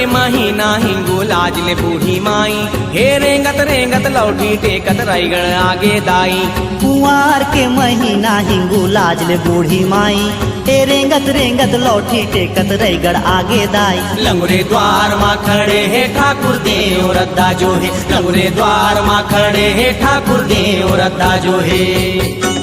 महीना हिंगू लाज ले बूढ़ी माई, हे रेंगत रेंगत लौटी टेकत रायगढ़ आगे दाई। कुंवार के महीना हिंगू लाज ले बूढ़ी माई, हे रेंगत रेंगत लौटी टेकत रायगढ़ आगे दाई। लंगुरे द्वार माँ खड़े है ठाकुर देव रद्दा जो है, लंगुरे द्वार माँ खड़े है ठाकुर देव रद्दा जो है।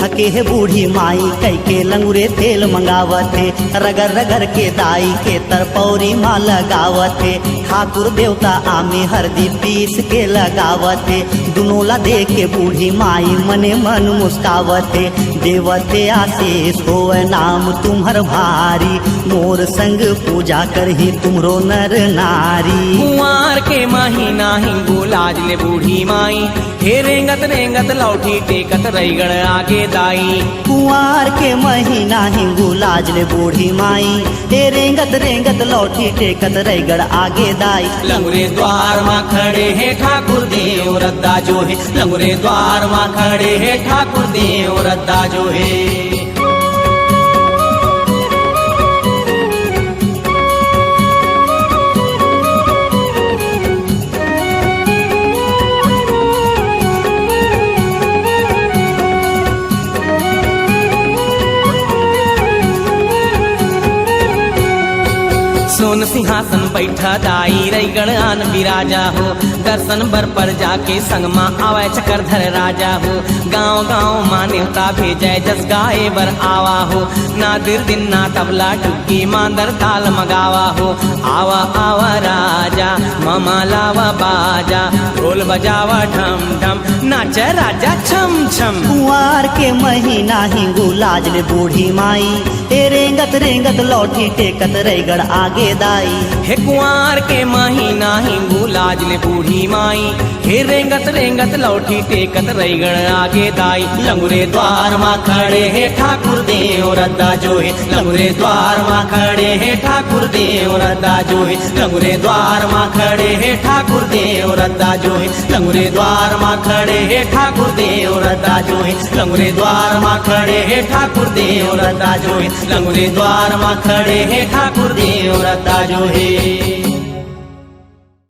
थके है बूढ़ी माई कई के लंगुरे तेल मंगावते, रगर रगर के दाई के तरपौरी माँ लगावते। ठाकुर देवता आमे हरदी पीस के लगावते, दुनोला दे के बूढ़ी माई मने मन मुस्कावते। देवते आशीष होवे नाम तुम्हर भारी, मोर संग पूजा करही तुमरो नर नारी। कुंवार के महीना हिंगू लाज ले बूढ़ी माई, हे रेंगत रेंगत लौटी टेकत रायगढ़ आगे दाई। कुंवार के महीना हिंगू लाज ले बूढ़ी माई, हे रेंगत रेंगत लौटी टेकत रायगढ़ आगे दाई। लंगुरे द्वार माँ खड़े है ठाकुर देव रद्दा जो है, लंगुरे द्वार माँ खड़े है ठाकुर देव रद्दा जो है। सोन सिंहासन बैठा दाई रायगढ़ आन बिराजा हो, दर्शन बर पर जाके संग माँ आवे चक्रधर राजा हो। गाँव गाँव माँ नेवता भेजे जस गाए बर आवा हो, नादिर दिन ना तबला टुक्की मांदर ताल मगावा हो। आवा आवा राजा मामा लावा बाजा, ढोल बजावा ठम ठम नाच राजा छम छम। कुंवार के महीना हिंगू लाज ले बूढ़ी माई, हे रेंगत रेंगत लौटी टेकत रायगढ़ आगे दाई। हे कुंवार के महीना हिंगू लाज ले बूढ़ी माई, हे रेंगत रेंगत लौटी टेकत रायगढ़ आगे दाई। लंगुरे द्वार माँ खड़े है ठाकुर देव रद्दा जो है, लंगुरे द्वार माँ खड़े है ठाकुर देव रद्दा जो है, लंगुरे द्वार माँ खड़े है ठाकुर देव रद्दा जो है, लंगुरे द्वार माँ खड़े है ठाकुर देव रद्दा जो है, लंगुरे द्वार माँ खड़े है ठाकुर देव रद्दा जो है, लंगुरे द्वार माँ खड़े है ठाकुर देव रद्दा जो है।